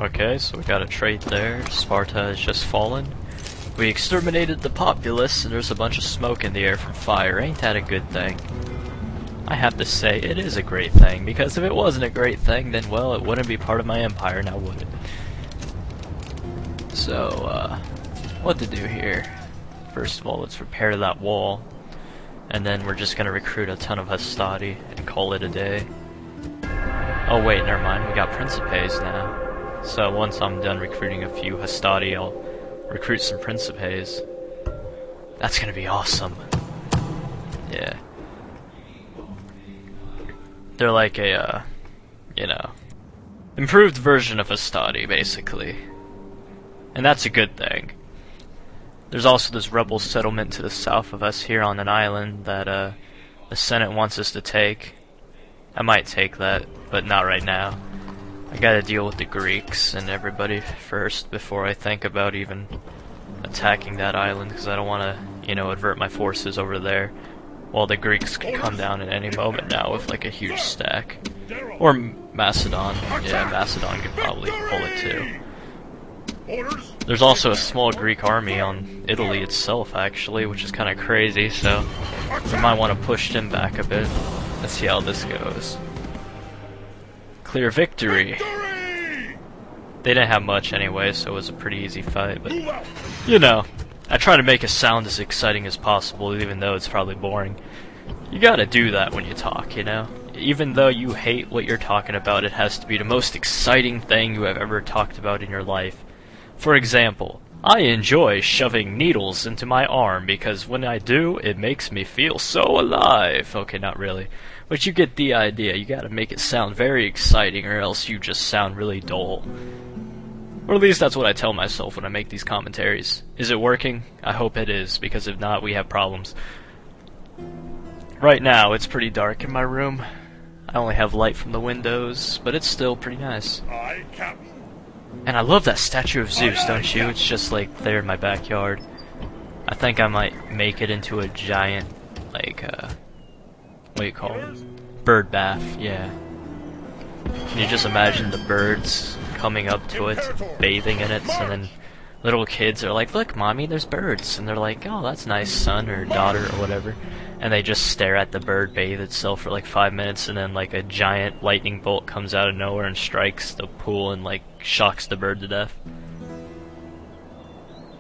Okay, so we got a trait there. Sparta has just fallen. We exterminated the populace, and there's a bunch of smoke in the air from fire. Ain't that a good thing? I have to say, it is a great thing, because if it wasn't a great thing, then, well, it wouldn't be part of my empire, now would it? So, what to do here? First of all, let's repair that wall, and then we're just gonna recruit a ton of Hastati and call it a day. Oh wait, never mind, we got Principes now. So once I'm done recruiting a few Hastati, I'll recruit some Principes. That's gonna be awesome. Yeah. They're like a, you know, improved version of Hastati, basically. And that's a good thing. There's also this rebel settlement to the south of us here on an island that the Senate wants us to take. I might take that, but not right now. I gotta deal with the Greeks and everybody first before I think about even attacking that island, because I don't want to, you know, avert my forces over there. While the Greeks could come down at any moment now with like a huge stack. Or Macedon. Yeah, Macedon could probably pull it too. There's also a small Greek army on Italy itself, actually, which is kind of crazy, so we might want to push them back a bit. Let's see how this goes. Clear victory! They didn't have much anyway, so it was a pretty easy fight, but, you know, I try to make it sound as exciting as possible, even though it's probably boring. You gotta do that when you talk, you know? Even though you hate what you're talking about, it has to be the most exciting thing you have ever talked about in your life. For example, I enjoy shoving needles into my arm because when I do, it makes me feel so alive. Okay, not really. But you get the idea. You gotta make it sound very exciting or else you just sound really dull. Or at least that's what I tell myself when I make these commentaries. Is it working? I hope it is, because if not, we have problems. Right now, it's pretty dark in my room. I only have light from the windows, but it's still pretty nice. And I love that statue of Zeus, don't you? It's just like there in my backyard. I think I might make it into a giant, like, what do you call it? Bird bath, yeah. Can you just imagine the birds coming up to it, bathing in it, and then little kids are like, look, mommy, there's birds. And they're like, oh, that's nice, son or daughter or whatever. And they just stare at the bird bathe itself for like 5 minutes, and then like a giant lightning bolt comes out of nowhere and strikes the pool and like shocks the bird to death.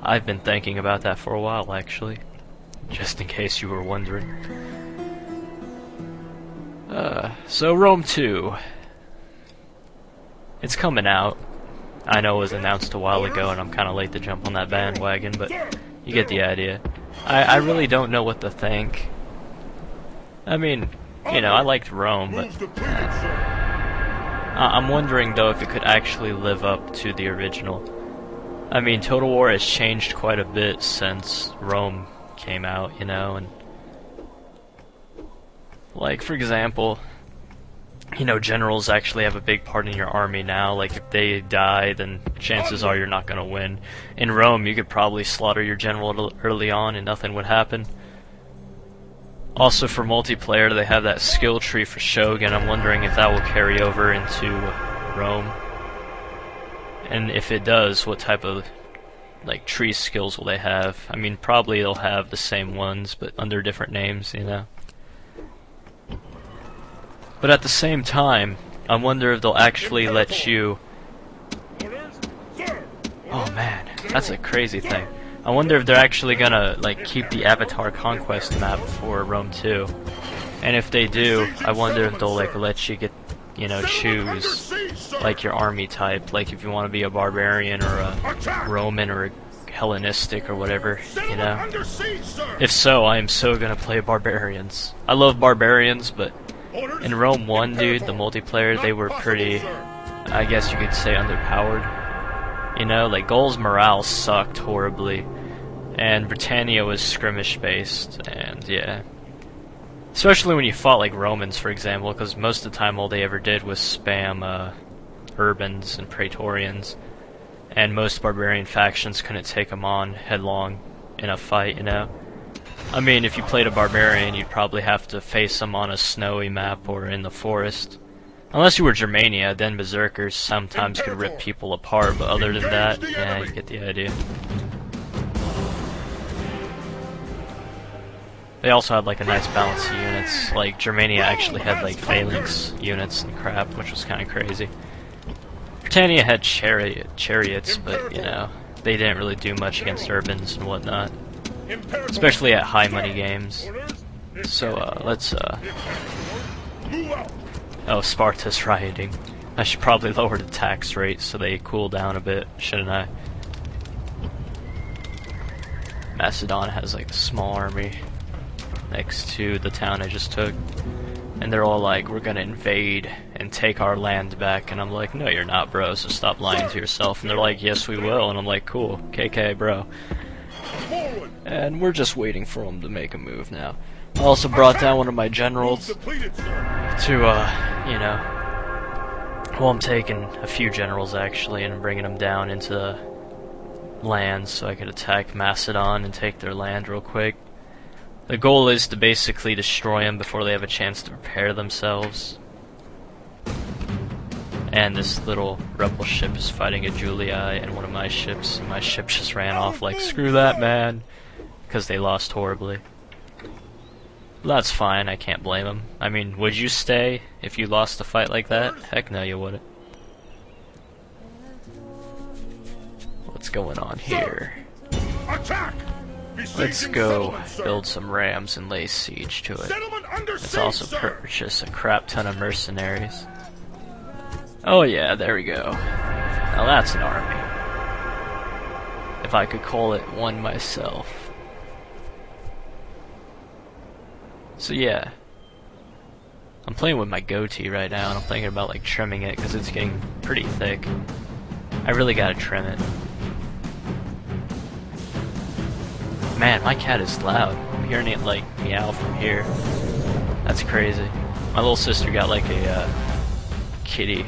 I've been thinking about that for a while, actually. Just in case you were wondering. So Rome 2. It's coming out. I know it was announced a while ago and I'm kinda late to jump on that bandwagon, but you get the idea. I really don't know what to think. I mean, you know, I liked Rome, but I'm wondering though if it could actually live up to the original. I mean, Total War has changed quite a bit since Rome came out, you know, and like, for example, you know, generals actually have a big part in your army now. Like, if they die, then chances are you're not gonna win. In Rome, you could probably slaughter your general early on and nothing would happen. Also, for multiplayer, they have that skill tree for Shogun. I'm wondering if that will carry over into Rome. And if it does, what type of, like, tree skills will they have? I mean, probably they'll have the same ones, but under different names, you know? But at the same time, I wonder if they'll actually let you... Oh man, that's a crazy thing. I wonder if they're actually gonna, like, keep the Avatar Conquest map for Rome 2. And if they do, I wonder if they'll, like, let you get, you know, choose, like, your army type. Like, if you want to be a barbarian or a Roman or a Hellenistic or whatever, you know? If so, I am so gonna play barbarians. I love barbarians, but in Rome 1, dude, the multiplayer, they were pretty, I guess you could say, underpowered. You know, like, Gaul's morale sucked horribly, and Britannia was skirmish-based, and yeah. Especially when you fought, like, Romans, for example, because most of the time all they ever did was spam, Urbans and Praetorians, and most barbarian factions couldn't take them on headlong in a fight, you know? I mean, if you played a barbarian, you'd probably have to face them on a snowy map or in the forest. Unless you were Germania, then berserkers sometimes could rip people apart, but other than that, yeah, you get the idea. They also had like a nice balance of units. Like Germania actually had like phalanx units and crap, which was kind of crazy. Britannia had chariots, but you know, they didn't really do much against urbans and whatnot, especially at high money games. So let's oh, Sparta's rioting. I should probably lower the tax rate so they cool down a bit, shouldn't I? Macedon has like a small army next to the town I just took, and they're all like, we're gonna invade and take our land back, and I'm like, no you're not, bro, so stop lying to yourself. And they're like, yes we will, and I'm like, cool, KK bro. And we're just waiting for them to make a move now. I also brought down one of my generals to, you know, well, I'm taking a few generals actually and I'm bringing them down into land so I could attack Macedon and take their land real quick. The goal is to basically destroy them before they have a chance to prepare themselves. And this little rebel ship is fighting a Julii and one of my ships, and my ship just ran off like, screw that, man, because they lost horribly. That's fine, I can't blame them. I mean, would you stay if you lost a fight like that? Heck no, you wouldn't. What's going on here? Let's go build some rams and lay siege to it. Let's also purchase a crap ton of mercenaries. Oh yeah, there we go. Now that's an army. If I could call it one myself. So yeah, I'm playing with my goatee right now, and I'm thinking about like trimming it because it's getting pretty thick. I really gotta trim it. Man, my cat is loud. I'm hearing it like meow from here. That's crazy. My little sister got like a kitty,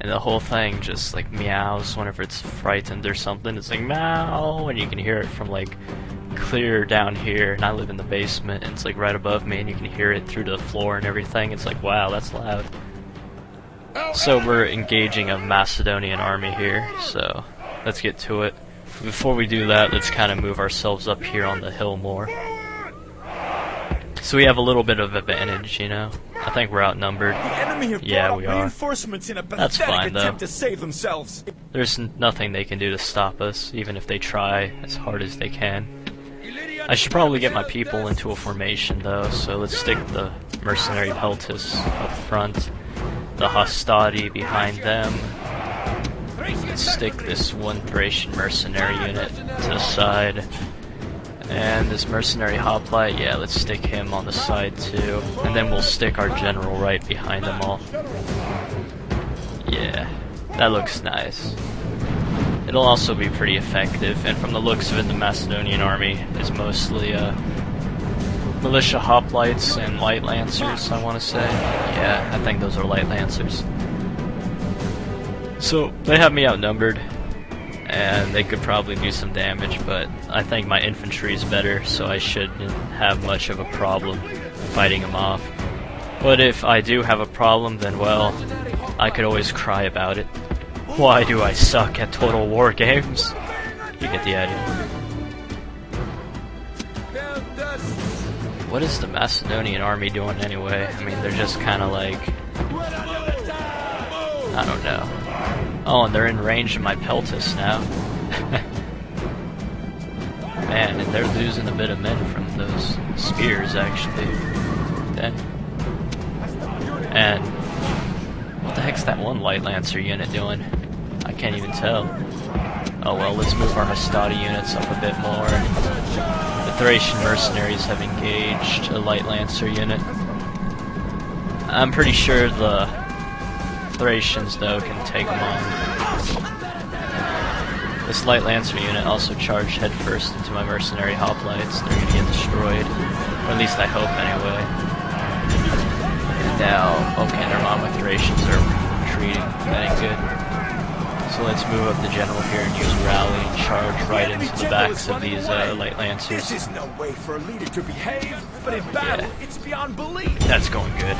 and the whole thing just like meows whenever it's frightened or something. It's like meow, and you can hear it from like clear down here, and I live in the basement, and it's like right above me, and you can hear it through the floor and everything. It's like, wow, that's loud. So we're engaging a Macedonian army here, so let's get to it. Before we do that, let's kind of move ourselves up here on the hill more. So we have a little bit of advantage, you know. I think we're outnumbered. Yeah, we are. That's fine though. To save themselves. There's nothing they can do to stop us, even if they try as hard as they can. I should probably get my people into a formation though, so let's stick the mercenary peltis up front, the hostati behind them. Let's stick this one Thracian mercenary unit to the side, and this mercenary hoplite, yeah, let's stick him on the side too, and then we'll stick our general right behind them all. Yeah, that looks nice. It'll also be pretty effective, and from the looks of it, the Macedonian army is mostly militia hoplites and light lancers, I want to say. Yeah, I think those are light lancers. So, they have me outnumbered, and they could probably do some damage, but I think my infantry is better, so I shouldn't have much of a problem fighting them off. But if I do have a problem, then well, I could always cry about it. Why do I suck at Total War games? You get the idea. What is the Macedonian army doing anyway? I mean, they're just kind of like, I don't know. Oh, and they're in range of my peltis now. Man, and they're losing a bit of men from those spears, actually. Then. And what the heck's that one light lancer unit doing? I can't even tell. Oh well, let's move our hostati units up a bit more. The Thracian mercenaries have engaged a light lancer unit. I'm pretty sure the Thracians, though, can take them on. This light lancer unit also charged headfirst into my mercenary hoplites. They're gonna get destroyed. Or at least I hope, anyway. And now, okay, never mind, my Thracians are retreating. That ain't good. So let's move up the general here and use rally and charge right into the backs of these light lancers. This is no way for a leader to behave, but in battle, it's beyond belief. That's going good.